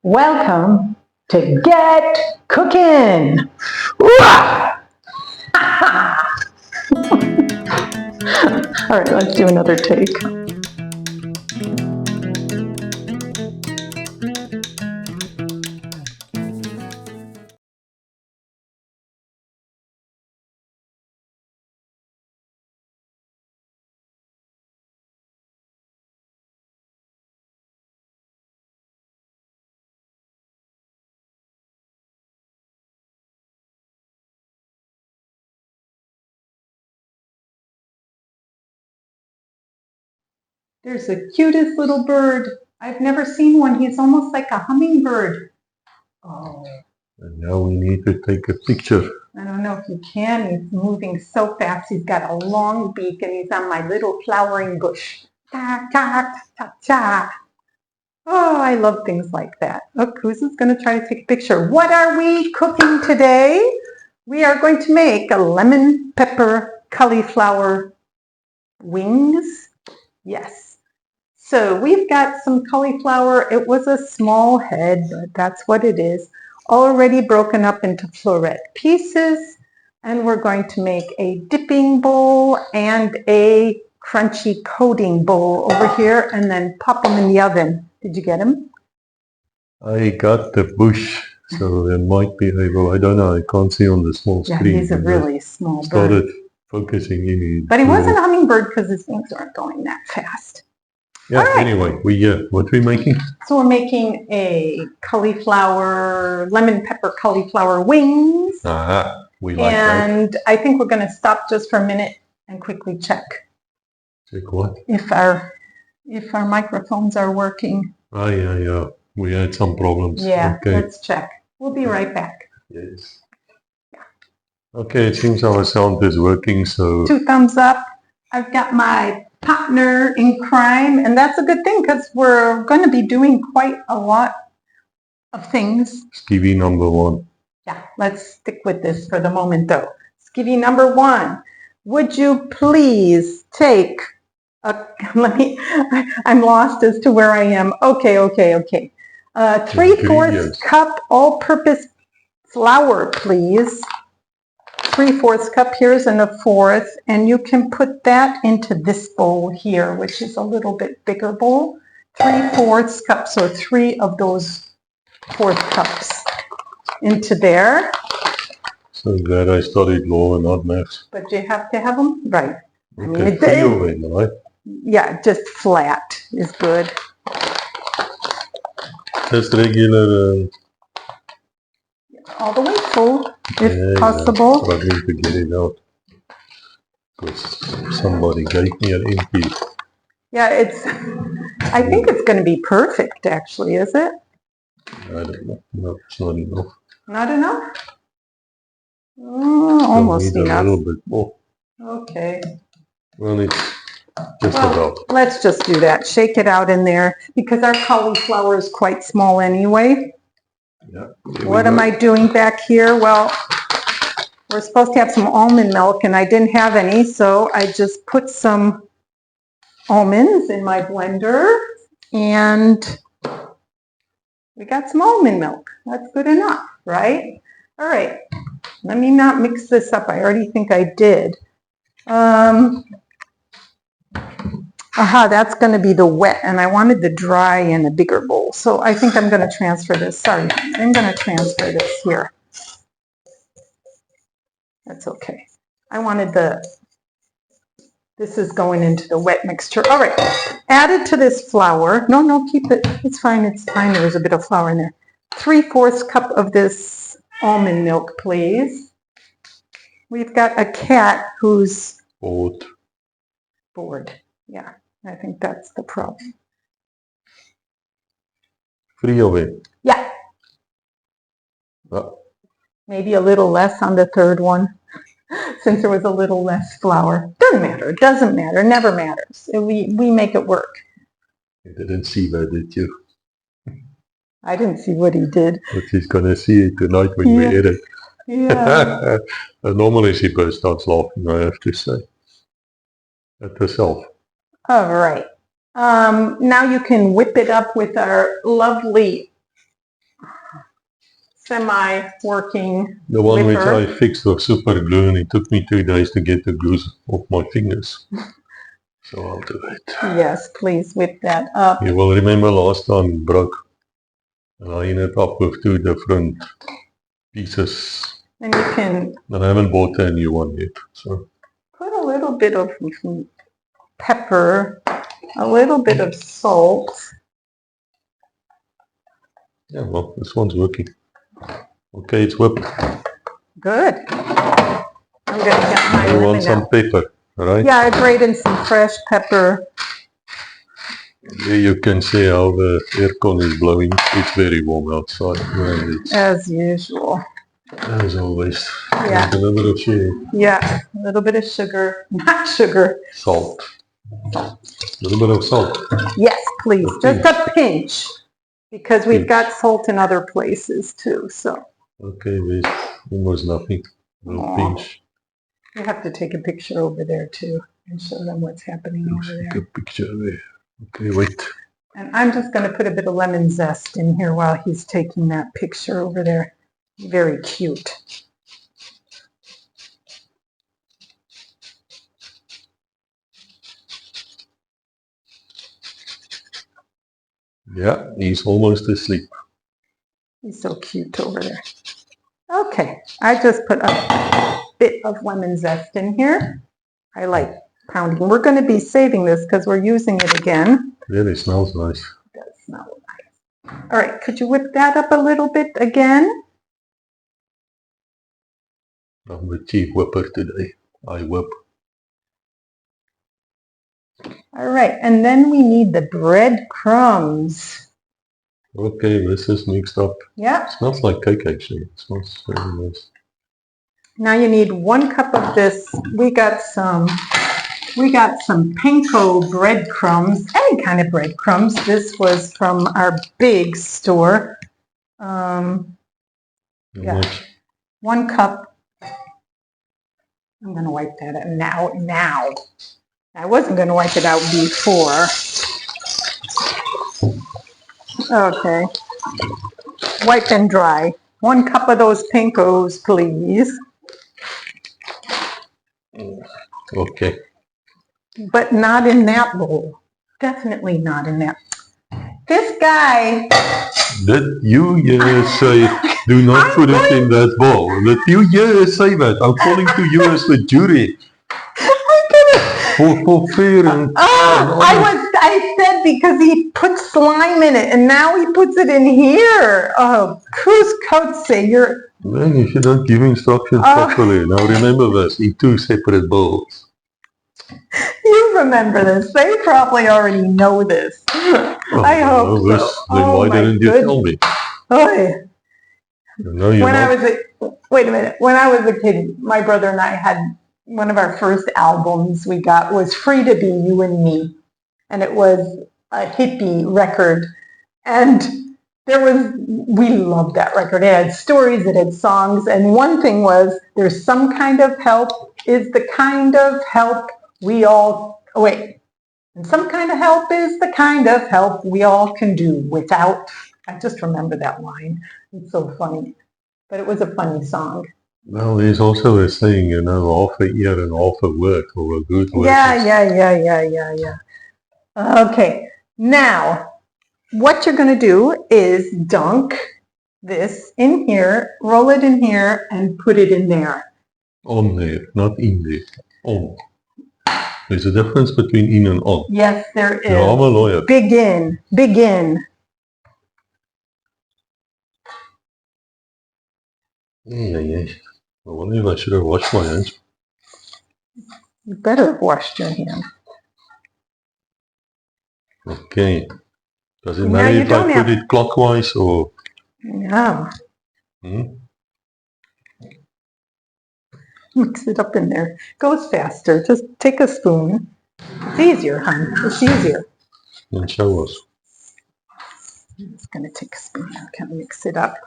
Welcome to Get Cookin'. All right, let's do another take. There's the cutest little bird. I've never seen one. He's almost like a hummingbird. Oh. And now we need to take a picture. I don't know if you can. He's moving so fast. He's got a long beak and he's on my little flowering bush. Ta, ta, ta, ta. Oh, I love things like that. Look, who's going to try to take a picture? What are we cooking today? We are going to make a lemon pepper cauliflower wings. Yes. So we've got some cauliflower. It was a small head, but that's what it is. Already broken up into floret pieces. And we're going to make a dipping bowl and a crunchy coating bowl over here and then pop them in the oven. Did you get them? I got the bush, so it might be able, I don't know, I can't see on the small screen. Yeah, he's a really small bird. Started focusing in. But he wasn't a hummingbird because his wings aren't going that fast. Yeah, right. Anyway, what are we making? So we're making a lemon pepper cauliflower wings. We like that. And I think we're going to stop just for a minute and quickly check. Check what? If our microphones are working. Oh, yeah. We had some problems. Yeah, okay. Let's check. We'll be right back. Yes. Yeah. Okay, it seems our sound is working, so... 2 thumbs up. I've got my partner in crime, and that's a good thing because we're going to be doing quite a lot of things. Skivvy number 1. Yeah, let's stick with this for the moment though. Skivvy number 1. Would you please take I'm lost as to where I am. Okay. 3/4 cup all-purpose flour, please. 3/4 cup, here's and 1/4, and you can put that into this bowl here, which is a little bit bigger bowl. 3/4 cups, or 3 of those 1/4 cups into there. So glad I studied law and not maths. But you have to have them right. Okay, right? Yeah, just flat is good. Just regular. All the way full, if possible. But I need to get it out because somebody gave me an empty. Yeah, I think it's going to be perfect, actually, is it? I don't know. No, it's not enough. Not enough? Oh, almost enough. A little bit more. Okay. Well, it's just about. Let's just do that. Shake it out in there because our cauliflower is quite small anyway. Yeah. What am I doing back here? Well, we're supposed to have some almond milk and I didn't have any, so I just put some almonds in my blender and we got some almond milk. That's good enough, right? All right, let me not mix this up. I already think I did. That's going to be the wet, and I wanted the dry in a bigger bowl. So I think I'm going to transfer this. Sorry, I'm going to transfer this here. That's okay. I wanted this is going into the wet mixture. All right, add it to this flour. No, keep it. It's fine. There's a bit of flour in there. 3/4 cup of this almond milk, please. We've got a cat who's bored. Yeah, I think that's the problem. 3 of it? Yeah. Maybe a little less on the 3rd one, since there was a little less flour. Doesn't matter. It doesn't matter. Never matters. We make it work. You didn't see that, did you? I didn't see what he did. But he's going to see it tonight when we edit. Yeah. Normally she bursts starts laughing, I have to say. At herself. All right. Now you can whip it up with our lovely semi-working The one which whipper. I fixed with super glue, and it took me 2 days to get the glue off my fingers. So I'll do it. Yes, please whip that up. You will remember last time it broke, and I ended up with 2 different pieces. And you can And I haven't bought a new one yet. So put a little bit of pepper, a little bit of salt. yeah, well, this one's working. Okay, it's whipped. Good. I'm going to get my You want lemon some out. pepper, right? Yeah, I grated some fresh pepper. There you can see how the aircon is blowing. It's very warm outside. And it's, As usual. as always. Yeah. A little bit of sugar. Yeah, a little bit of sugar. Not sugar. Salt. A little bit of salt. Yes, please. A Just a pinch. Because we've got salt in other places too, so. Okay, there's almost nothing. Little pinch. You have to take a picture over there too and show them what's happening over Take there. a picture there. Okay, wait. And I'm just going to put a bit of lemon zest in here while he's taking that picture over there. Very cute. Yeah, he's almost asleep. He's so cute over there. Okay, I just put a bit of lemon zest in here. I like pounding. We're going to be saving this because we're using it again. Really smells nice. It does smell nice. All right, could you whip that up a little bit again? I'm the chief whipper today. I whip. All right, and then we need the breadcrumbs. Okay, this is mixed up. Yeah. It smells like cake actually. It smells very nice. Now you need 1 cup of this. We got some panko breadcrumbs, any kind of breadcrumbs. This was from our big store. How much? 1 cup. I'm going to wipe that out now. I wasn't going to wipe it out before. Okay. Wipe and dry. 1 cup of those pankos, please. Okay. But not in that bowl. Definitely not in that. This guy. Did you say do not put it in that bowl? Did you say that? I'm calling to you as the jury. For fair and I said because he put slime in it and now he puts it in here. Oh, Kuzkotse, you're... Man, you should not give instructions properly. Now remember this, in 2 separate bowls. You remember this. They probably already know this. I hope so. Then why didn't you tell me? Oh, No, you're not. wait a minute. When I was a kid, my brother and I had one of our first albums we got was Free to Be You and Me. And it was a hippie record. And we loved that record. It had stories, it had songs. And one thing was, there's some kind of help is the kind of help we all, and some kind of help is the kind of help we all can do without. I just remember that line. It's so funny. But it was a funny song. Well, there's also a saying, half a ear and half a word, or a good word. Yeah. Okay, now what you're going to do is dunk this in here, roll it in here, and put it in there. On there, not in there. On. There's a difference between in and on. Yes, there is. Now, I'm a lawyer. Begin. Yeah. I wonder if I should have washed my hands. You better have washed your hands. Okay. Does it matter if I put it clockwise or... No. Mix it up in there. Goes faster. Just take a spoon. It's easier, hon. It's easier. And show us. I'm just going to take a spoon now. Kind of mix it up.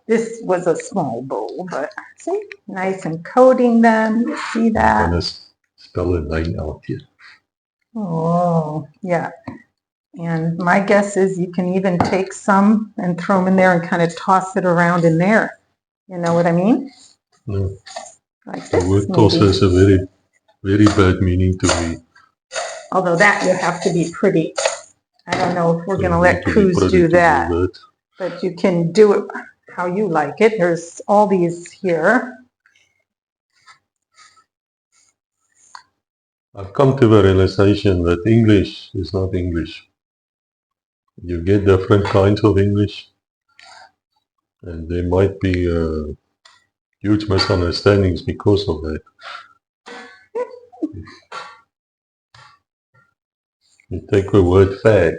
This was a small bowl, but see? Nice and coating them. You see that? I'm going to spell the name out here. Oh, yeah. And my guess is you can even take some and throw them in there and kind of toss it around in there. You know what I mean? No. Like The this, word toss maybe. has a very, very bad meaning to me. Although that you have to be pretty. I don't know if we're going to let Need to be Coos pretty do to that. But you can do it how you like it. There's all these here. I've come to the realization that English is not English. You get different kinds of English, and there might be huge misunderstandings because of that. You take the word fag,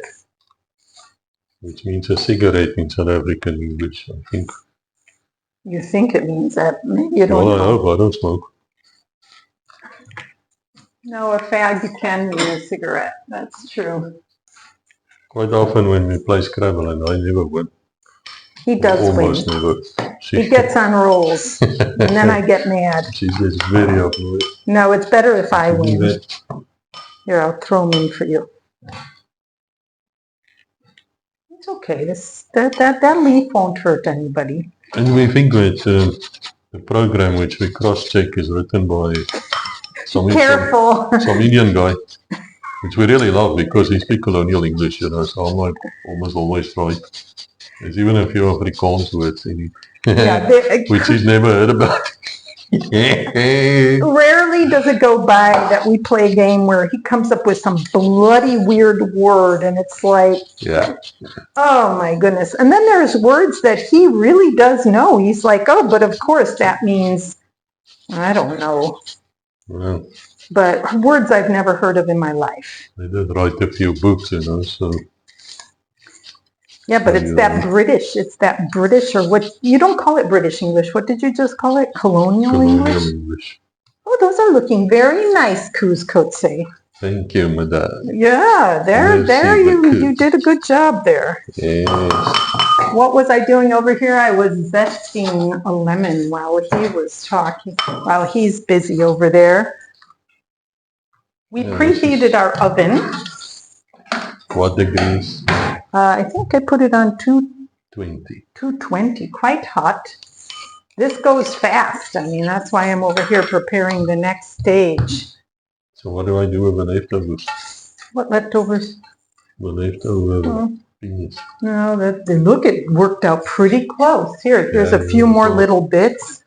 which means a cigarette in South African English, I think. You think it means that. Maybe you don't Well, I know. hope I don't smoke. No, a fag can mean a cigarette. That's true. Quite often when we play Scrabble, and I never win. He does Almost win. never. He gets on rolls, and then I get mad. She gets very annoyed. No, it's better if I Do win. that. Here, I'll throw them in for you. It's okay. That leaf won't hurt anybody. And we think that the program which we cross-check is written by some Indian guy, which we really love because he speaks colonial English, you know, so I'm like almost always right. There's even a few Afrikaans words in it, Yeah, which he's never heard about. rarely does it go by that we play a game where he comes up with some bloody weird word and it's like, Yeah. oh my goodness. And then there's words that he really does know. He's like, oh, but of course that means, I don't know. Well, but words I've never heard of in my life. they did write a few books, you know, so. Yeah, but it's that British. It's that British, or what, you don't call it British English. What did you just call it? Colonial English? Oh, those are looking very nice, Couscotse. Thank you, madame. Yeah, there you did a good job there. Yes. What was I doing over here? I was zesting a lemon while he was talking, while he's busy over there. We preheated our oven. What degrees? I think I put it on 220. 220, quite hot. This goes fast. I mean, that's why I'm over here preparing the next stage. So what do I do with the leftovers? What leftovers? The leftover beans. No, look, it worked out pretty close. Here's a few more little bits.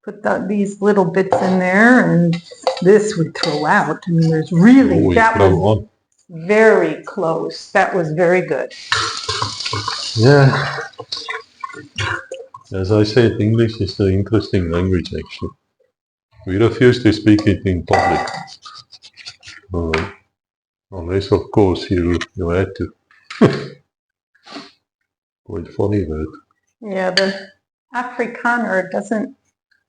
Put these little bits in there, and this we throw out. I mean, there's really, that was very close. That was very good. Yeah. As I said, English is an interesting language, actually. We refuse to speak it in public. Unless, of course, you had to. Quite funny, that. Yeah, the Afrikaner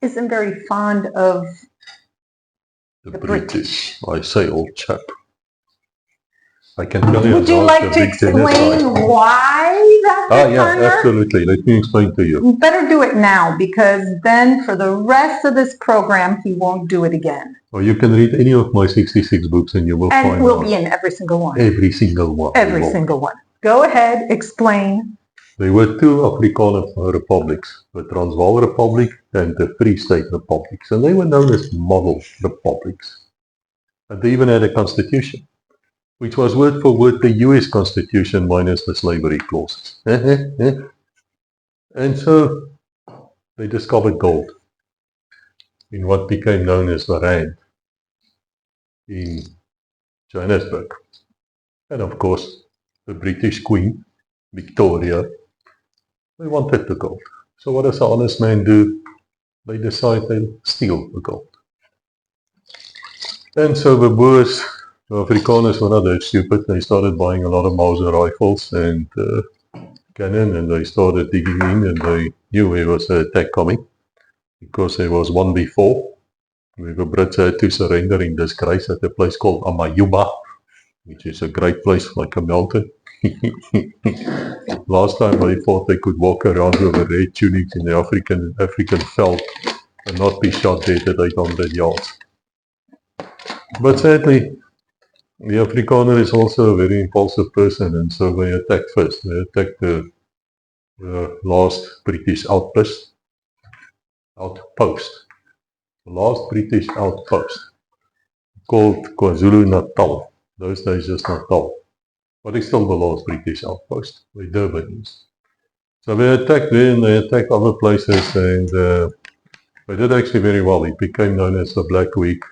isn't very fond of the British. I say, old chap. I can tell you. Would you like to explain why the Afrikaner? Yeah, absolutely. Let me explain to you. You better do it now, because then for the rest of this program, he won't do it again. Or you can read any of my 66 books and you will find out. And we'll be in every single one. Every single one. Every single one. Go ahead, explain. There were two Afrikaner republics, the Transvaal Republic and the Free State Republics, and they were known as model republics. And they even had a constitution, which was word for word the US Constitution minus the slavery clauses. And so they discovered gold in what became known as the Rand in Johannesburg. And of course, the British Queen, Victoria, they wanted the gold. So what does an honest man do? They decide they'll steal the gold. And so the Boers, the Afrikaners were not that stupid. They started buying a lot of Mauser rifles and cannon, and they started digging in, and they knew there was an attack coming because there was one before where the Brits had to surrender in disgrace at a place called Amayuba, which is a great place, like a mountain. Last time they thought they could walk around with a red tunic in the African veld and not be shot dead at 800 yards. But sadly, The Afrikaner is also a very impulsive person, and so they attack first. They attack the last British outpost. The last British outpost called KwaZulu-Natal. Those days just Natal. But it's still the last British outpost, the Durbanese. So they attacked there and they attacked other places, and they did actually very well. It became known as the Black Week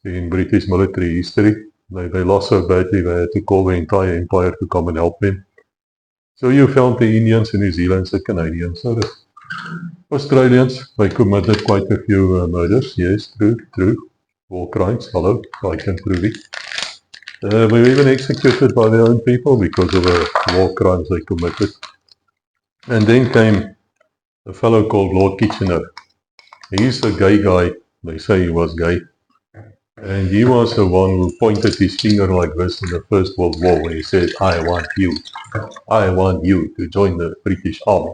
in British military history. They lost so badly they had to call the entire empire to come and help them. So you found the Indians, the New Zealanders, the Canadians, so the Australians. They committed quite a few murders. Yes, true. War crimes, hello, I can prove it. They were even executed by their own people because of the war crimes they committed. And then came a fellow called Lord Kitchener. He's a gay guy. They say he was gay. And he was the one who pointed his finger like this in the First World War when he said, I want you to join the British Army.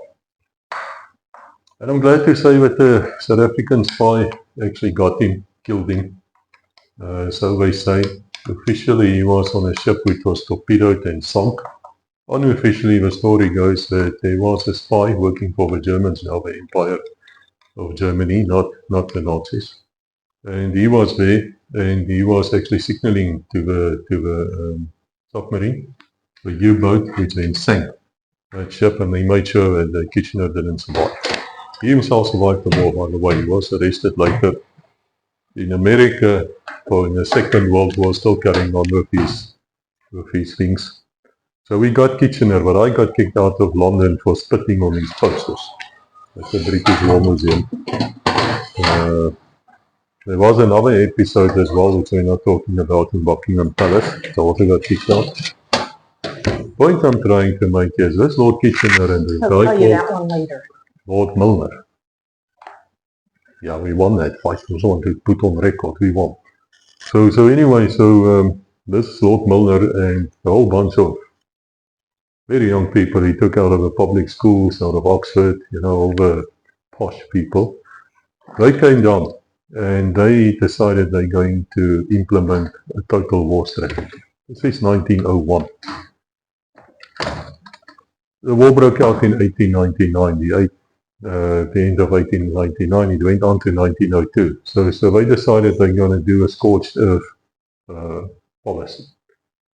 And I'm glad to say that the South African spy actually got him, killed him. So they say. Officially he was on a ship which was torpedoed and sunk. Unofficially the story goes that there was a spy working for the Germans, now the Empire of Germany, not the Nazis. And he was there, and he was actually signaling to the submarine, the U-boat, which then sank that ship, and they made sure that Kitchener didn't survive. He himself survived the war, by the way. He was arrested later in America, or in the Second World War, still carrying on with his things. So we got Kitchener, but I got kicked out of London for spitting on his posters at the British War Museum. There was another episode as well, which we're not talking about, in Buckingham Palace. So I also got kicked out. The point I'm trying to make is this Lord Kitchener and this guy I'll tell you that one later. Lord Milner. Yeah, we won that fight. I just want to put on record, we won. So anyway, this Lord Milner and a whole bunch of very young people he took out of the public schools, out of Oxford, all the posh people, they came down and they decided they're going to implement a total war strategy. This is 1901. The war broke out in 1899, the end of 1899, it went on to 1902. So they decided they're going to do a scorched earth policy.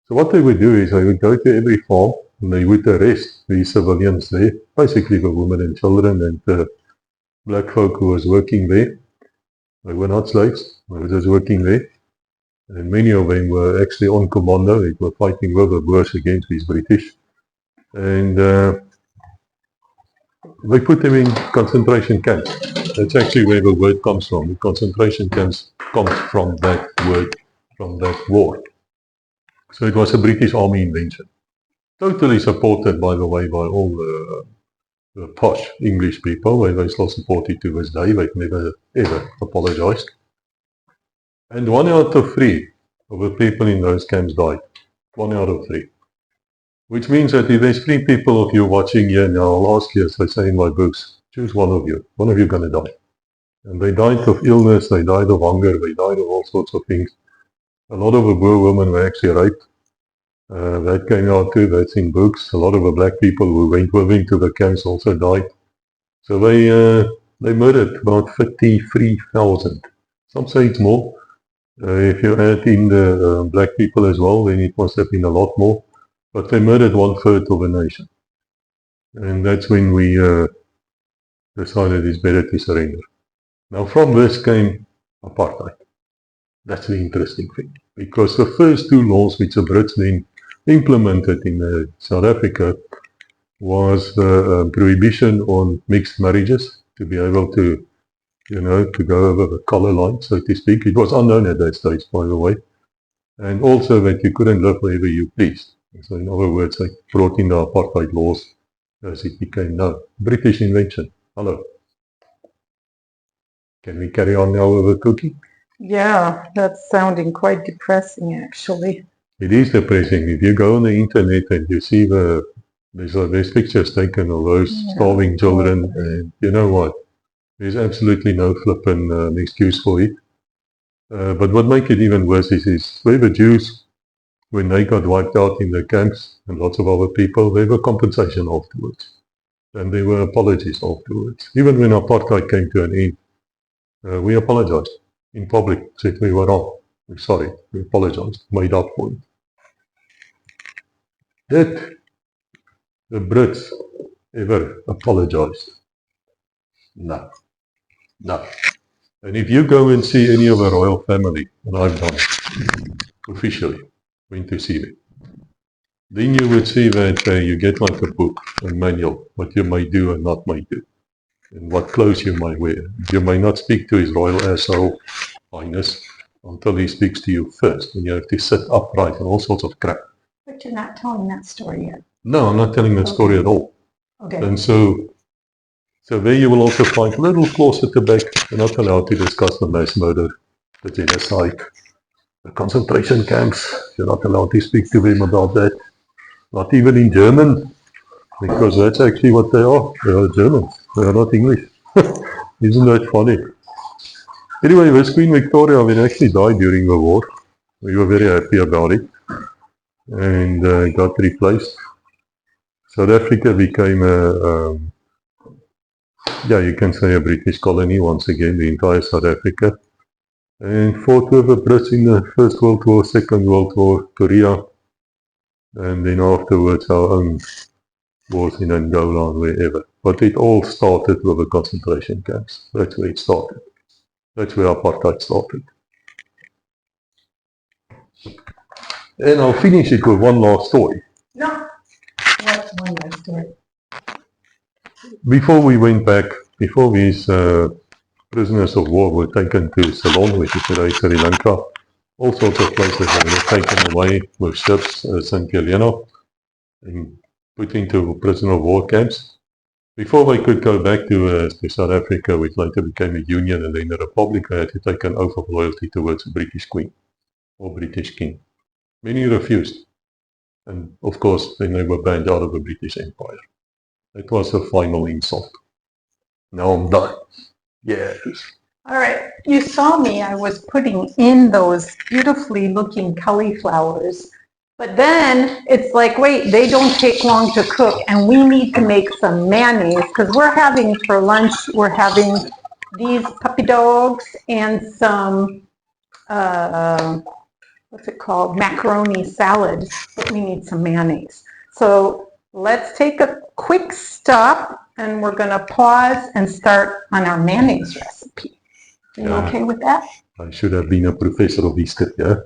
So what they would do is they would go to every farm and they would arrest the civilians there, basically the women and children and the black folk who was working there. They were not slaves, they were just working there. And many of them were actually on commando, they were fighting with the Boers against these British. And they put them in concentration camps. That's actually where the word comes from. The concentration camps comes from that word, from that war. So it was a British Army invention. Totally supported, by the way, by all the posh English people. They still support it to this day. They've never, ever apologized. And 1 out of 3 of the people in those camps died. 1 out of 3. Which means that if there's 3 people of you watching here now, I'll ask you, as I say in my books, choose one of you. One of you going to die. And they died of illness, they died of hunger, they died of all sorts of things. A lot of the Boer women were actually raped. That came out too, that's in books. A lot of the black people who went with him to the camps also died. So they murdered about 53,000. Some say it's more. If you add in the black people as well, then it must have been a lot more. But they murdered 1/3 of the nation. And that's when we decided it's better to surrender. Now from this came apartheid. That's the interesting thing. Because the first 2 laws which the Brits then implemented in South Africa was the prohibition on mixed marriages, to be able to, to go over the colour line, so to speak. It was unknown at that stage, by the way. And also that you couldn't live wherever you pleased. So in other words, they brought in the apartheid laws as it became known. British invention. Hello. Can we carry on now with the cooking? Yeah, that's sounding quite depressing, actually. It is depressing. If you go on the internet and you see there's pictures taken of those starving children, and you know what? There's absolutely no flippin' excuse for it. But what makes it even worse is where the Jews when they got wiped out in the camps and lots of other people, there were compensation afterwards. And there were apologies afterwards. Even when apartheid came to an end, we apologized in public, said we were wrong. We're sorry, we apologized, made up for it. Did the Brits ever apologized? No. No. And if you go and see any of the royal family, and I've done it officially, went to see them, then you would see that you get like a book, a manual, what you may do and not may do, and what clothes you may wear. You may not speak to His Royal Asshole Highness until he speaks to you first, and you have to sit upright and all sorts of crap. But you're not telling that story yet. No, I'm not telling that story at all. Okay. And so there you will also find a little clause at the back. You're not allowed to discuss the mass murder, the genocide, the concentration camps. You're not allowed to speak to them about that. Not even in German, because that's actually what they are. They are Germans. They are not English. Isn't that funny? Anyway, this Queen Victoria, when actually died during the war, we were very happy about it, and got replaced. South Africa became you can say a British colony once again, the entire South Africa, and fought with the Brits in the First World War, Second World War, Korea, and then afterwards our own wars in Angola and wherever. But it all started with the concentration camps. That's where it started. That's where apartheid started. And I'll finish it with one last story. No. What's one last story? Before we went back, before these prisoners of war were taken to Ceylon, which is today Sri Lanka, all sorts of places they were taken away with ships, St. Helena, and put into prisoner of war camps. Before they could go back to South Africa, which later became a union and then a republic, they had to take an oath of loyalty towards the British Queen or British King. Many refused. And of course, then they were banned out of the British Empire. It was the final insult. Now I'm done. Yes. All right. You saw me. I was putting in those beautifully looking cauliflowers. But then it's like, wait, they don't take long to cook, and we need to make some mayonnaise because we're having for lunch, we're having these puppy dogs and some, what's it called, macaroni salad, but we need some mayonnaise. So let's take a quick stop, and we're going to pause and start on our mayonnaise recipe. Are you okay with that? I should have been a professor of history, yeah?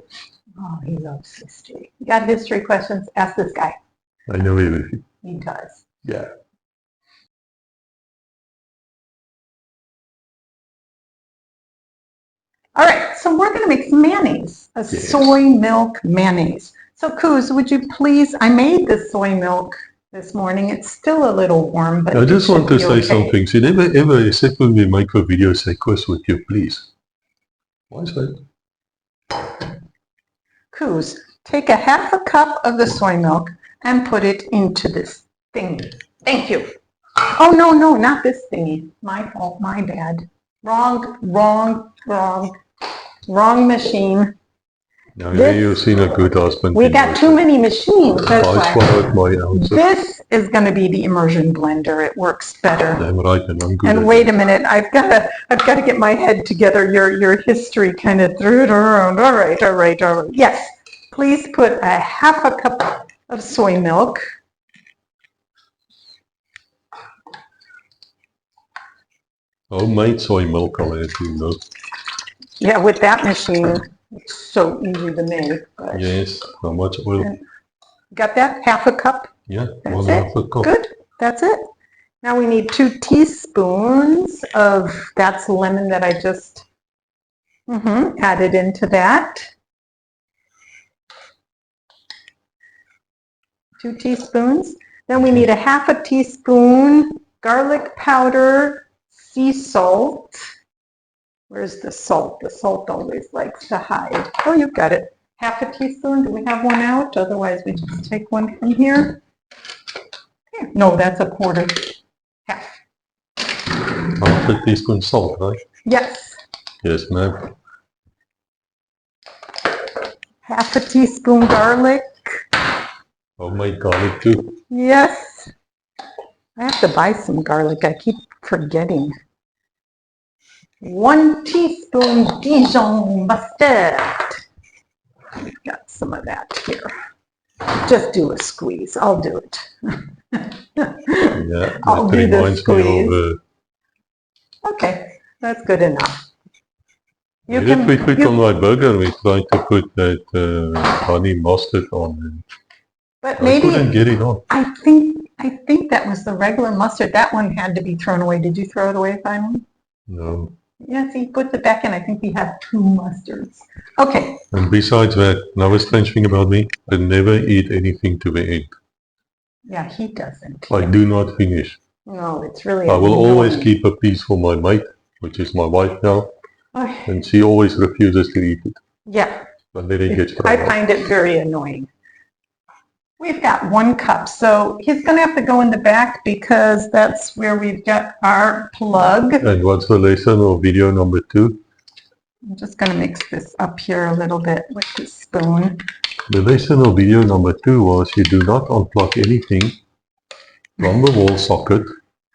Oh, he loves history. You got history questions? Ask this guy. I know everything. He does. Yeah. All right, so we're going to make some mayonnaise, a soy milk mayonnaise. So, Kuz, would you please, I made the soy milk this morning. It's still a little warm, but I just want to say okay. something. You never ever, except when we make a video, say, Kuz, would you please? Why is that? Kuz, take a half a cup of the soy milk and put it into this thingy. Thank you. Oh, no, not this thingy. My fault, my bad. Wrong machine. Now you've seen a good husband. We got too many machines. That's I swallowed my ounces. This is going to be the immersion blender. It works better. Damn right, and I'm good. And wait a minute, I've got to get my head together. Your history kind of threw it around. All right. Yes, please put a half a cup of soy milk. Homemade soy milk, I'll add to know. Yeah, with that machine, it's so easy to make. But yes, how much oil? Got that? Half a cup? Yeah, that's half a cup. Good, that's it. Now we need 2 teaspoons of, that's lemon that I just added into that. 2 teaspoons. Then we need a half a teaspoon garlic powder, sea salt. Where's the salt? The salt always likes to hide. Oh, you've got it. Half a teaspoon. Do we have one out? Otherwise, we just take one from here. Here. No, that's a quarter. Half. Half a teaspoon salt, right? Yes. Yes, ma'am. half a teaspoon garlic. Homemade garlic too. Yes. I have to buy some garlic. I keep forgetting. 1 teaspoon Dijon mustard. We've got some of that here. Just do a squeeze. I'll do it. Yeah, I'll that do the reminds me squeeze. of Okay, that's good enough. what did we put on my burger? We tried to put that honey mustard on. But I couldn't maybe get it on. I think that was the regular mustard. That one had to be thrown away. Did you throw it away finally? No. Yes, he put it back in. I think we have 2 mustards. Okay. And besides that, another strange thing about me, I never eat anything to the end. Yeah, he doesn't. I do not finish. No, it's really I will annoying. always keep a piece for my mate, which is my wife now, Okay. and she always refuses to eat it. Yeah, But then it gets I thrown out. find it very annoying. We've got 1 cup, so he's going to have to go in the back because that's where we've got our plug. And what's the lesson or video number 2? I'm just going to mix this up here a little bit with the spoon. The lesson or video number 2 was you do not unplug anything from the wall socket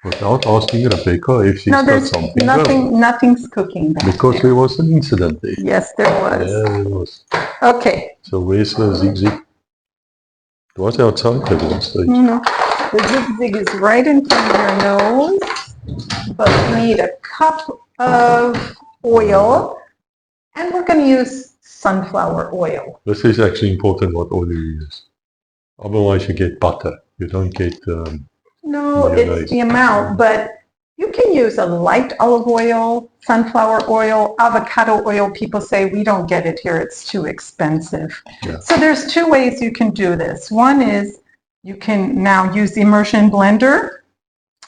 without asking Rebecca if she's No, got there's something going. nothing's cooking back Because there. there was an incident there. Yes, there was. Yeah, there was. Okay. So where's the zigzag? It was outside at one stage. No, the zigzag is right in front of your nose, but we need a cup of oil, and we're going to use sunflower oil. This is actually important what oil you use. Otherwise you get butter. You don't get No, mayonnaise. it's the amount, but you can use a light olive oil, sunflower oil, avocado oil. People say we don't get it here, it's too expensive. Yeah. So there's 2 ways you can do this. One is you can now use the immersion blender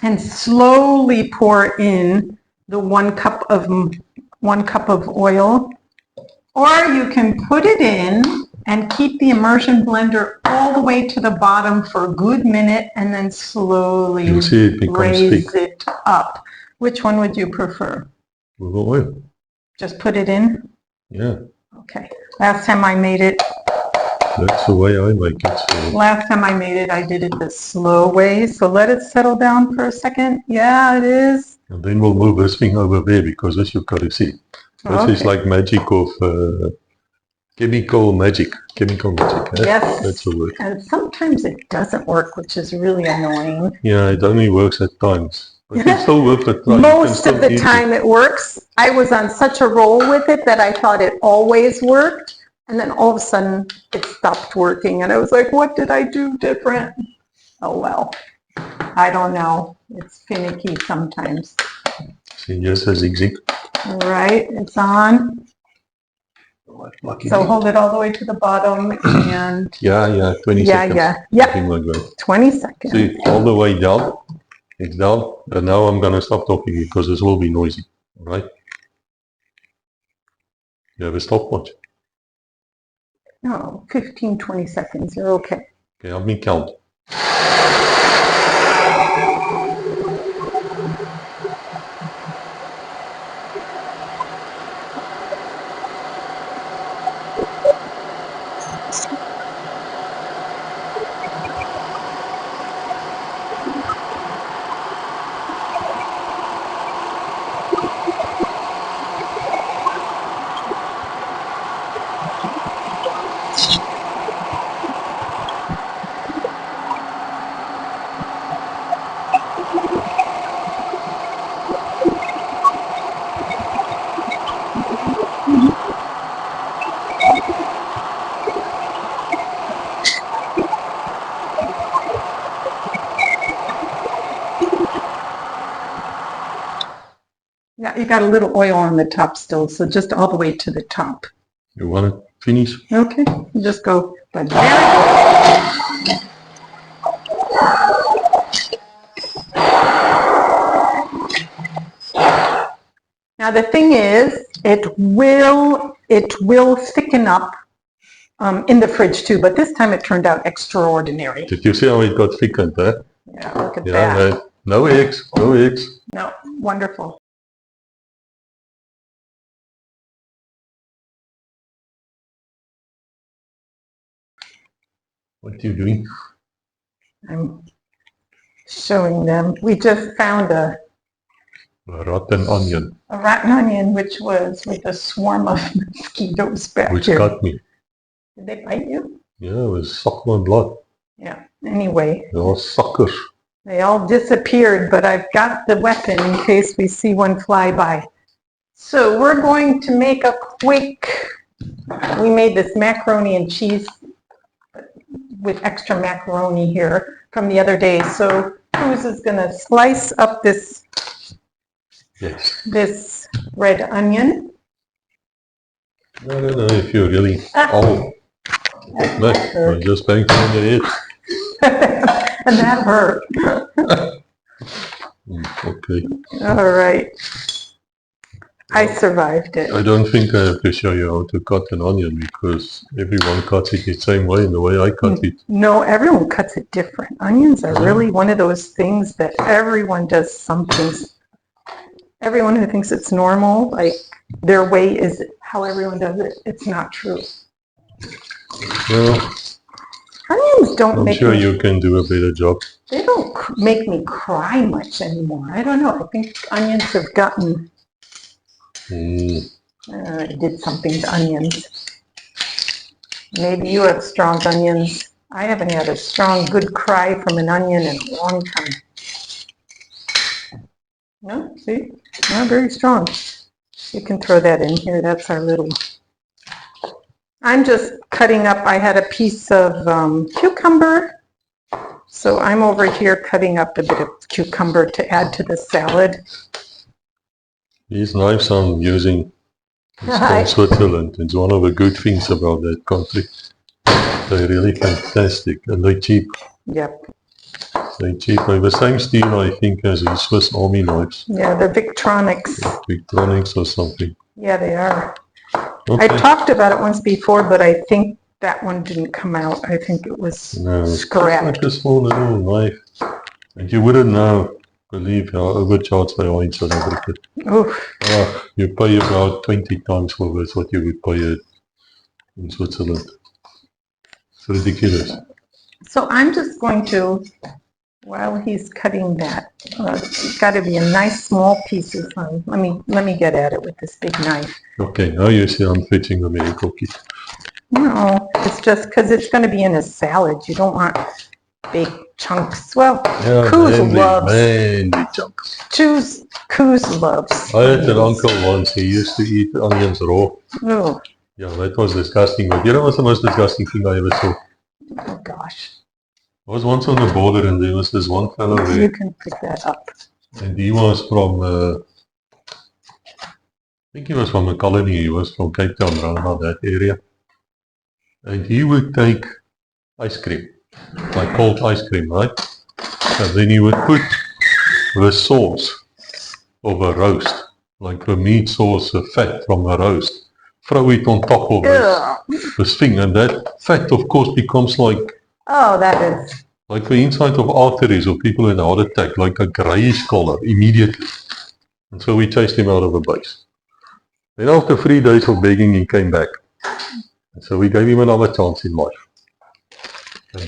and slowly pour in the 1 cup of oil, or you can put it in and keep the immersion blender all the way to the bottom for a good minute and then slowly You'll see it becomes raise thick. it up. Which one would you prefer? With the oil. Just put it in? Yeah, Okay. Last time I made it, that's the way I make it. So. I did it the slow way. So let it settle down for a second. Yeah, it is. And then we'll move this thing over there because this you've got to see. This is like magic of chemical magic. Eh? Yes. That's the word. And sometimes it doesn't work, which is really annoying. Yeah, it only works at times. But it's still worth a try. Most of the time it works. I was on such a roll with it that I thought it always worked. And then all of a sudden it stopped working. And I was like, what did I do different? Oh, well, I don't know. It's finicky sometimes. See, here's a zigzag. Right, it's on. So hold it all the way to the bottom and... Yeah, 20 seconds. Yeah. Something like that. 20 seconds. See, all the way down. It's down. And now I'm going to stop talking because this will be noisy. All right? You have a stopwatch. No, 15, 20 seconds. You're okay. Okay, help me count. Yeah, you got a little oil on the top still, so just all the way to the top. You want to finish? Okay, you just go, but very good. Now the thing is, it will thicken up in the fridge too, but this time it turned out extraordinary. Did you see how it got thickened, eh? Yeah, look at Yeah, that. no eggs, no eggs. No, wonderful. What are you doing? I'm showing them. We just found a rotten onion. A rotten onion, which was with a swarm of mosquitoes back Which here. got me. Did they bite you? Yeah, it was sucked my blood. Yeah. Anyway. They are suckers. They all disappeared, but I've got the weapon in case we see one fly by. So we're going to make a quick, we made this macaroni and cheese with extra macaroni here from the other day. So Cruz is going to slice up this red onion. I don't know if you really... Oh, no, I just banged on the head. And that hurt. Okay. All right. I survived it. I don't think I have to show you how to cut an onion because everyone cuts it the same way in the way I cut it. No, everyone cuts it different. Onions are really one of those things that everyone does some things. Everyone who thinks it's normal, like their way is how everyone does it. It's not true. Well, onions don't make I'm sure you can do a better job. They don't make me cry much anymore. I don't know. I think onions have gotten... I did something to onions. Maybe you have strong onions. I haven't had a strong, good cry from an onion in a long time. No, see? Not very strong. You can throw that in here. That's our little... I'm just cutting up. I had a piece of cucumber. So I'm over here cutting up a bit of cucumber to add to the salad. These knives I'm using is from Switzerland. It's one of the good things about that country. They're really fantastic and they're cheap. Yep. They're cheap. They're the same steel, I think, as the Swiss Army knives. Yeah, they're Victronics. Victronics or something. Yeah, they are. Okay. I talked about it once before, but I think that one didn't come out. I think it was scrapped. It's like a small little knife. And you wouldn't believe how overcharged they are in South Africa. You pay about 20 times for this what you would pay it in Switzerland. It's ridiculous. So I'm just going to, while he's cutting that, it's got to be a nice small pieces. Let me get at it with this big knife. Okay, now you see I'm fetching the medical kit. No, it's just because it's going to be in a salad. You don't want big chunks. Well, Coos loves chunks. Coos loves. I had an uncle once. He used to eat onions raw. Oh. Yeah, that was disgusting. But you know what's the most disgusting thing I ever saw? Oh gosh. I was once on the border and there was this one fellow there. You can pick that up. And he was from, I think he was from a colony. He was from Cape Town, around about that area. And he would take ice cream, like cold ice cream, right? And then he would put the sauce of a roast, like the meat sauce, the fat from a roast, throw it on top of this thing, and that fat, of course, becomes like... Oh, that is... Like the inside of arteries of people in a heart attack, like a greyish color, immediately. And so we chased him out of the base. Then after 3 days of begging, he came back. And so we gave him another chance in life. And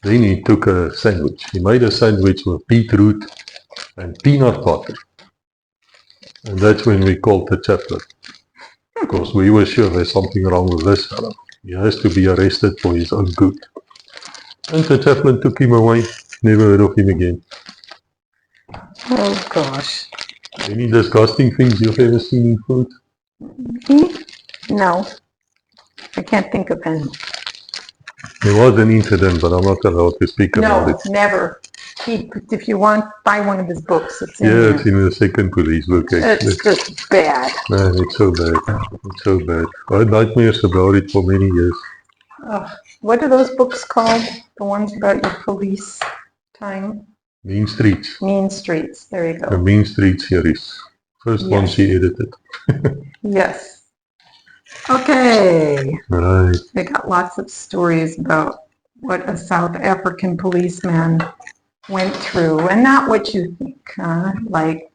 then he took a sandwich. He made a sandwich with beetroot and peanut butter. And that's when we called the chaplain. Because we were sure there's something wrong with this fellow. He has to be arrested for his own good. And the chaplain took him away. Never heard of him again. Oh gosh. Any disgusting things you've ever seen in food? No. I can't think of any. There was an incident, but I'm not allowed to speak about it. No, never. If you want, buy one of his books. It's in there. It's in the second police book, actually. It's just bad. Man, it's so bad. It's so bad. I had nightmares about it for many years. What are those books called? The ones about your police time? Mean Streets. Mean Streets. There you go. The Mean Streets series. First one she edited. Yes. Okay. Right. They got lots of stories about what a South African policeman went through, and not what you think, like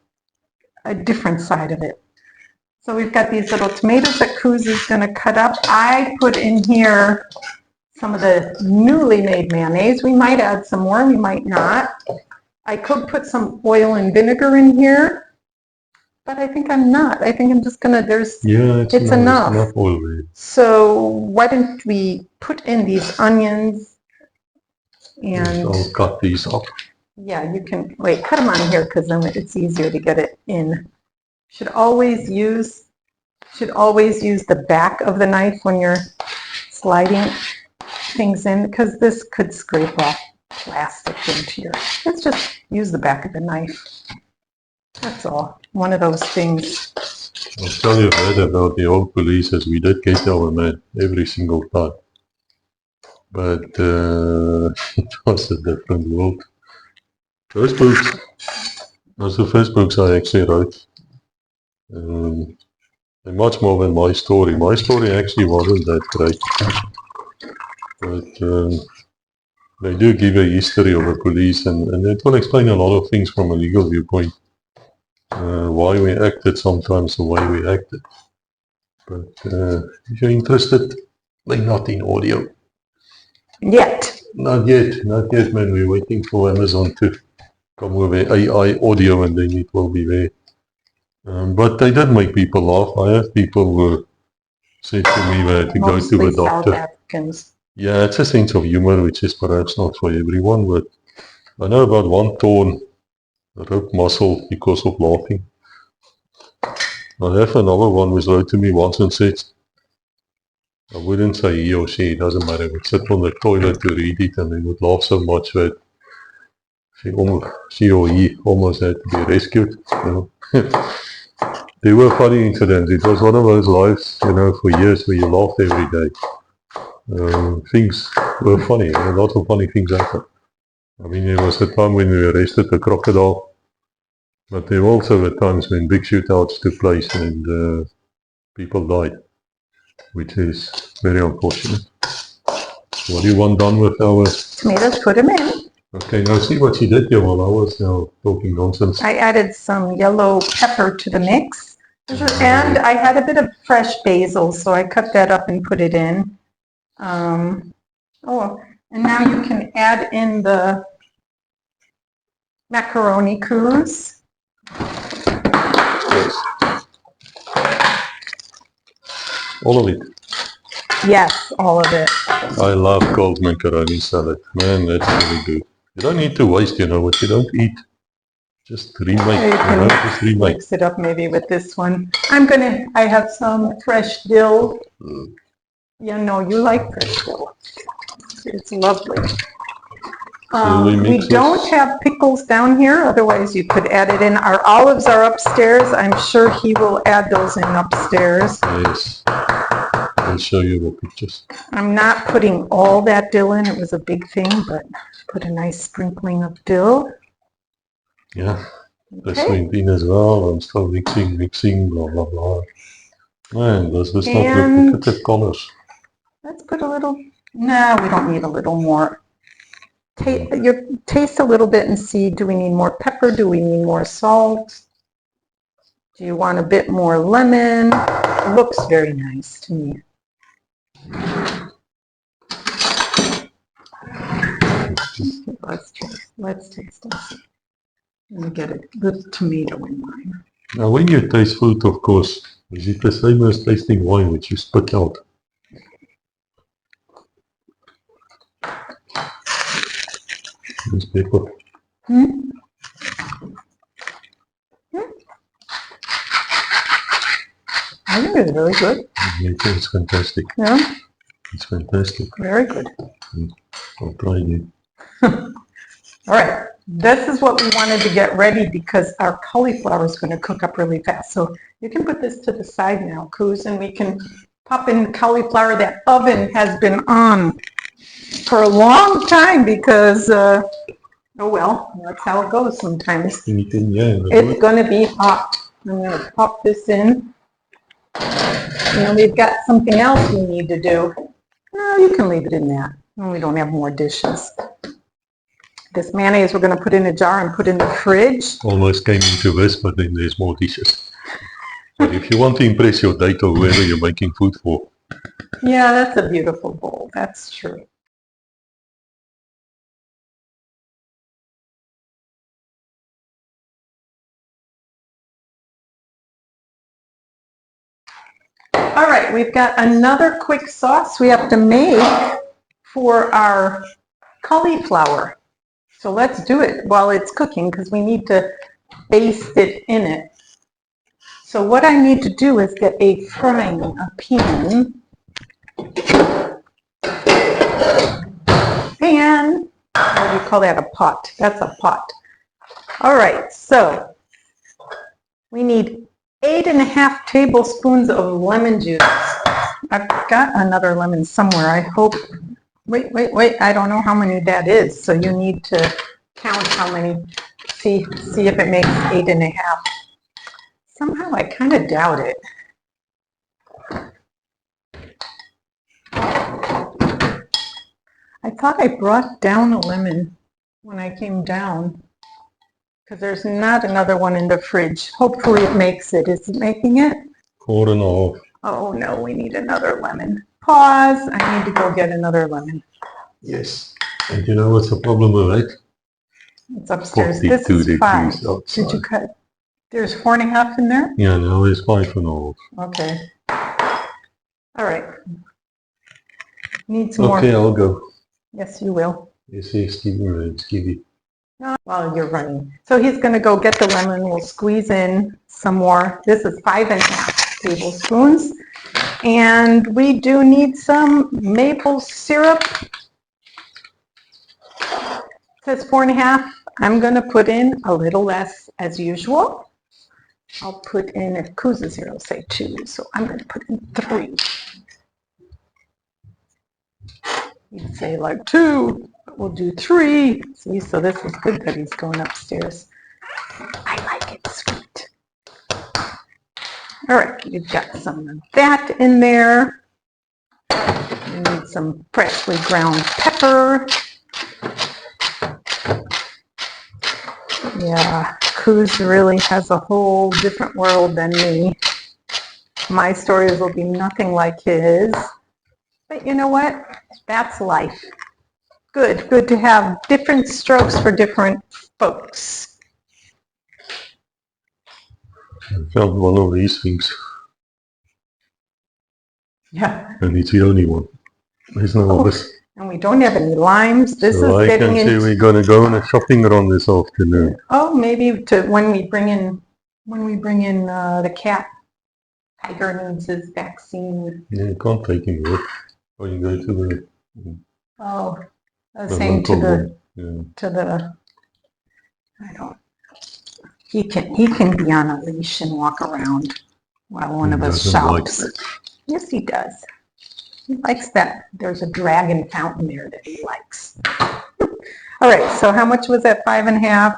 a different side of it. So we've got these little tomatoes that Coos is going to cut up. I put in here some of the newly made mayonnaise. We might add some more, we might not. I could put some oil and vinegar in here, but I think I'm not. I think I'm just gonna, it's enough. Enough oil there. So why don't we put in these onions and... I'll cut these up. Yeah, you can, wait, cut them on here because then it's easier to get it in. Should always use the back of the knife when you're sliding things in, because this could scrape off plastic into your, let's just use the back of the knife. That's all. One of those things. I'll tell you better about the old police, as we did get our man every single time. But it was a different world. Those books, those are the first books I actually wrote. They're much more than my story. My story actually wasn't that great. But they do give a history of the police, and it will explain a lot of things from a legal viewpoint. Why we acted sometimes the way we acted. But if you're interested, they're not in audio. Yet. Not yet, man. We're waiting for Amazon to come with AI audio, and then it will be there. But they did make people laugh. I have people who said to me they had to go to a doctor. South Africans. Yeah, it's a sense of humor which is perhaps not for everyone, but I know about one torn rib muscle because of laughing. I have another one who wrote to me once and said, I wouldn't say he or she, it doesn't matter, would sit on the toilet to read it and they would laugh so much that she or he almost had to be rescued. You know. There were funny incidents. It was one of those lives, you know, for years where you laughed every day. Things were funny, a lot of funny things happened. I mean, there was a time when we arrested a crocodile, but there were also times when big shootouts took place and people died, which is very unfortunate. What do you want done with our tomatoes? Put them in. Okay, now see what she did here while I was now talking nonsense. I added some yellow pepper to the mix. And I had a bit of fresh basil, so I cut that up and put it in. And now you can add in the macaroni cruise. Yes. All of it. Yes, all of it. I love cold macaroni salad. Man, that's really good. You don't need to waste, you know, what you don't eat. Just remake, just remake. Mix it up maybe with this one. I have some fresh dill. Yeah, no, you like fresh dill. It's lovely. We don't have pickles down here, otherwise you could add it in. Our olives are upstairs. I'm sure he will add those in upstairs. Yes. I'll show you the pictures. I'm not putting all that dill in. It was a big thing, but put a nice sprinkling of dill. Yeah, this went in as well. I'm still mixing, blah, blah, blah. Man, does this not look at the colors? Let's put a little, no, we don't need a little more. Taste a little bit and see, do we need more pepper? Do we need more salt? Do you want a bit more lemon? It looks very nice to me. Let's taste and see. Let me get a little tomato in mine. Now when you taste food, of course, is it the same as tasting wine which you spit out? This pepper. I think it's very good. It's fantastic. Yeah? It's fantastic. Very good. I'll try it. All right. This is what we wanted to get ready because our cauliflower is going to cook up really fast. So you can put this to the side now, Coos, and we can pop in the cauliflower. That oven has been on for a long time because, oh well, that's how it goes sometimes. It's going to be hot. I'm going to pop this in. And we've got something else we need to do. No, you can leave it in that. We don't have more dishes. This mayonnaise we're going to put in a jar and put in the fridge. Almost came into this, but then there's more dishes. But if you want to impress your date or whoever you're making food for. Yeah, that's a beautiful bowl. That's true. All right, we've got another quick sauce we have to make for our cauliflower. So let's do it while it's cooking because we need to baste it in it. So what I need to do is get a pan. What do you call that? A pot. That's a pot. All right, so we need 8.5 tablespoons of lemon juice. I've got another lemon somewhere. I hope. Wait. I don't know how many that is. So you need to count how many. See if it makes 8.5. Somehow I kind of doubt it. I thought I brought down a lemon when I came down because there's not another one in the fridge. Hopefully it makes it. Is it making it? 4.5. Oh no, we need another lemon. Pause. I need to go get another lemon. Yes. And you know what's the problem with it? It's upstairs. This is 5. Did you cut? There's 4.5 in there? Yeah, no, it's 5.5. Okay. All right. Need some more. Okay, I'll go. Yes, you will. You see Stevie. While you're running. So he's going to go get the lemon. We'll squeeze in some more. This is 5.5 tablespoons. And we do need some maple syrup. It says 4.5. I'm going to put in a little less as usual. I'll put in, if Kuz is here, I'll say 2. So I'm going to put in 3. You'd say like 2, but we'll do 3. See, so this is good that he's going upstairs. I like it sweet. All right, you've got some of that in there. You need some freshly ground pepper. Yeah, Kuz really has a whole different world than me. My stories will be nothing like his. But you know what? That's life. Good to have different strokes for different folks. I found one of these things. Yeah. And it's the only one. There's no others. And we don't have any limes. This so is getting into... I can see we're going to go on a shopping run this afternoon. Oh, maybe to when we bring in the cat. Tiger needs his vaccine. Yeah, you can't take him with. Or you go to the... Oh, I was saying to the, I don't, he can be on a leash and walk around while one of us shops. Yes, he does. He likes that. There's a dragon fountain there that he likes. All right, so how much was that? 5.5?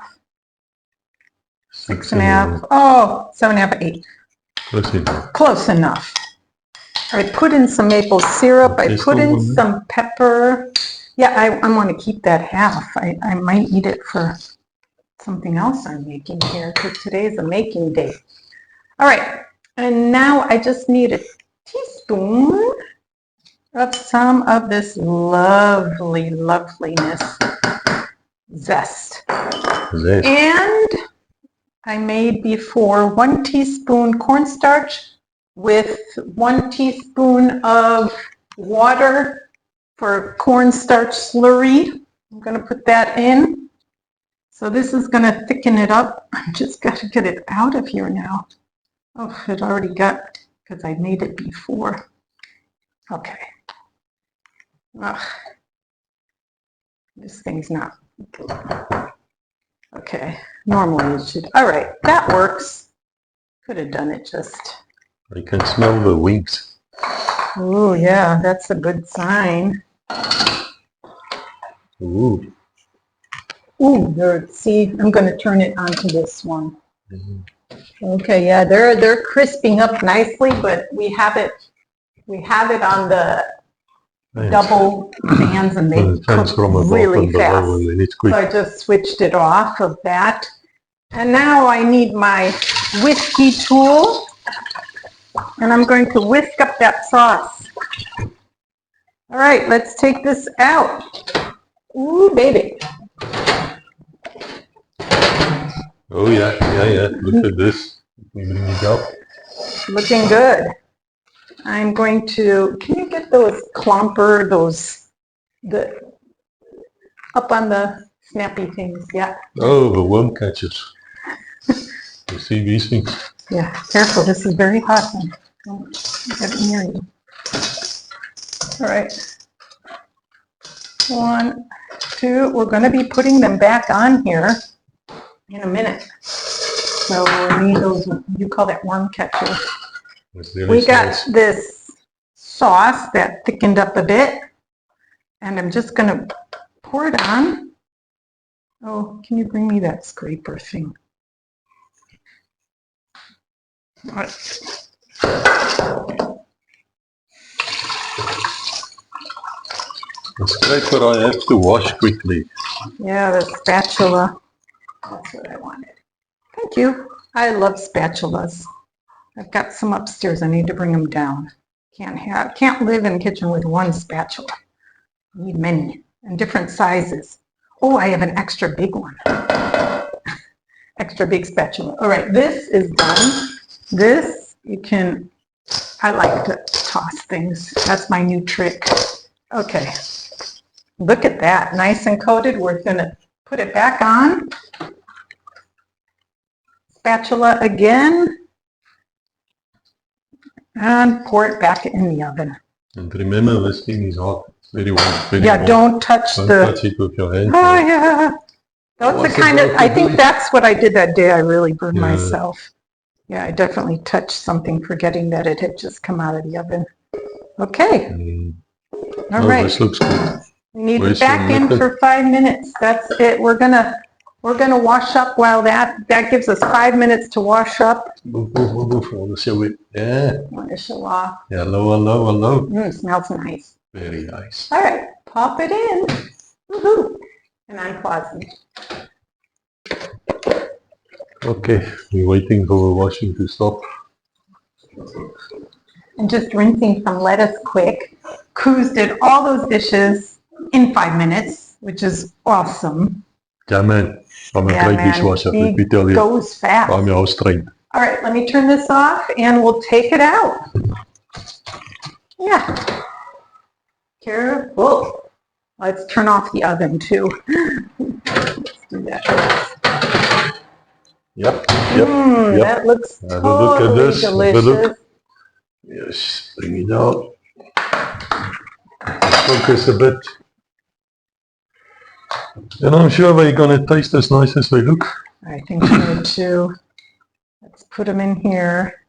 6.5? Oh, 7.5, 8. Close enough. Close enough. I put in some maple syrup. I put in some pepper. Yeah, I want to keep that half. I might eat it for something else I'm making here because today is a making day. All right, and now I just need a teaspoon of some of this loveliness zest. And I made before 1 teaspoon cornstarch with 1 teaspoon of water for cornstarch slurry. I'm going to put that in. So this is going to thicken it up. I just got to get it out of here now. Oh, it already got, because I made it before. Okay. Ugh. This thing's not. Okay. Normally it should. All right. That works. Could have done it just. I can smell the wings. Oh, yeah, that's a good sign. Ooh. Ooh, see, I'm going to turn it onto this one. Okay, yeah, they're crisping up nicely, but we have it on the double fans and they cook really fast. So I just switched it off of that. And now I need my whiskey tool. And I'm going to whisk up that sauce. All right, let's take this out. Ooh, baby. Oh, yeah. Look at this. We bring it up. Looking good. I'm going to, can you get those clomper, up on the snappy things? Yeah. Oh, the worm catchers. You see these things? Yeah, careful, this is very hot. Don't get it near you. All right. 1, 2, we're going to be putting them back on here in a minute. So we'll need those, you call that worm catcher. Really We got nice. this sauce that thickened up a bit, and I'm just going to pour it on. Oh, can you bring me that scraper thing? All right. The scraper I have to wash quickly. Yeah, the spatula. That's what I wanted. Thank you. I love spatulas. I've got some upstairs. I need to bring them down. Can't live in a kitchen with one spatula. I need many and different sizes. Oh, I have an extra big one. Extra big spatula. All right, this is done. This you can. I like to toss things. That's my new trick. Okay. Look at that, nice and coated. We're going to put it back on. Spatula again. And pour it back in the oven. And remember, this thing is hot. It's very warm. Very Yeah, warm. don't touch Don't the... touch it with your hand. Oh, yeah. That's the kind of... I think that's what I did that day. I really burned Yeah. myself. Yeah, I definitely touched something, forgetting that it had just come out of the oven. Okay. All right. This looks good. We need Where's it back your in liquid? for 5 minutes. That's it. We're gonna wash up while that gives us 5 minutes to wash up. Move. I want to show it. Yeah. I want to show off. Hello. Smells nice. Very nice. All right, pop it in. Woohoo! And I'm pausing. Okay, we're waiting for the washing to stop. And just rinsing some lettuce quick. Koos did all those dishes in 5 minutes, which is awesome. Yeah, man. I'm a great dishwasher. He Let me tell you. goes fast. I'm your house trained. All right, let me turn this off and we'll take it out. Yeah. Careful. Let's turn off the oven too. Let's do that. Yep. That looks Have a look at totally this. Have a delicious. look. Yes, bring it out. Focus a bit. And I'm sure they're going to taste as nice as they look. I think so too. Let's put them in here.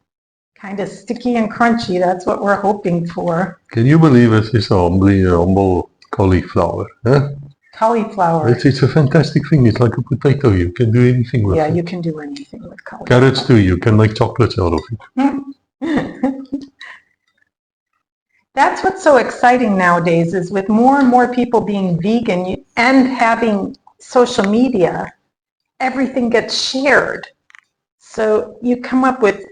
Kind of sticky and crunchy. That's what we're hoping for. Can you believe it is a humble cauliflower? Huh? Cauliflower. It's a fantastic thing. It's like a potato. You can do anything with Yeah, it. you can do anything with cauliflower. Carrots too. You can make chocolates out of it. That's what's so exciting nowadays is with more and more people being vegan and having social media, everything gets shared. So you come up with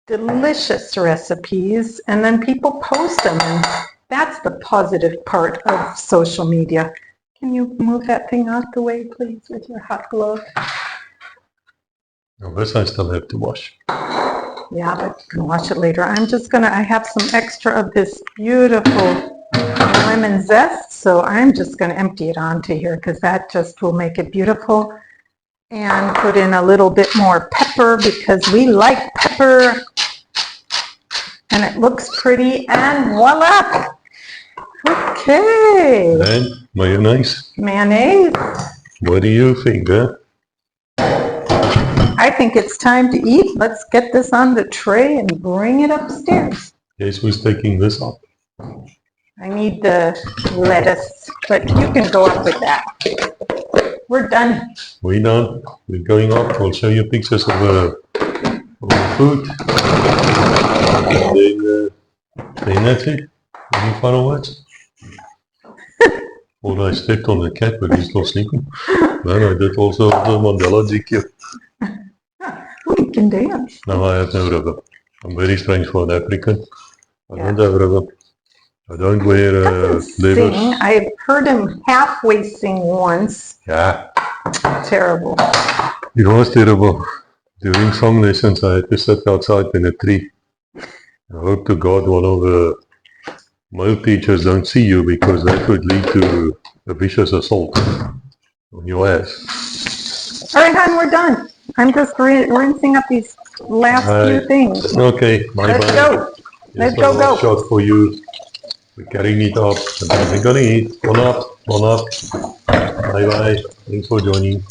delicious recipes and then people post them, and that's the positive part of social media. Can you move that thing out the way, please, with your hot glove? Now this I still have to wash. Yeah, but you can wash it later. I have some extra of this beautiful lemon zest, so I'm just going to empty it onto here because that just will make it beautiful. And put in a little bit more pepper because we like pepper. And it looks pretty, and voila! Okay. And mayonnaise. Mayonnaise. What do you think, huh? I think it's time to eat. Let's get this on the tray and bring it upstairs. Yes, who's taking this up? I need the lettuce, but you can go up with that. We're done. We're done. We're going up. We'll show you pictures of the food. And then that's it. Any final words? Well, I stepped on the cat, but he's still sleeping. Then I did also the Mandela GQ. We can dance. No, I have no rhythm. I'm very strange for an African. I don't have rhythm. I don't wear Sing. levers. I've heard him halfway sing once. Yeah, Terrible. it was terrible. During song lessons, I had to sit outside in a tree I hope to God one of the male teachers don't see you, because that would lead to a vicious assault on your ass. All right, hon, we're done. I'm just rinsing up these last few things. Okay, bye Let's bye. go. Here's Let's my go, last go. shot for you. We're carrying it up, and then we're gonna eat. One up, one up. Bye bye. Thanks for joining.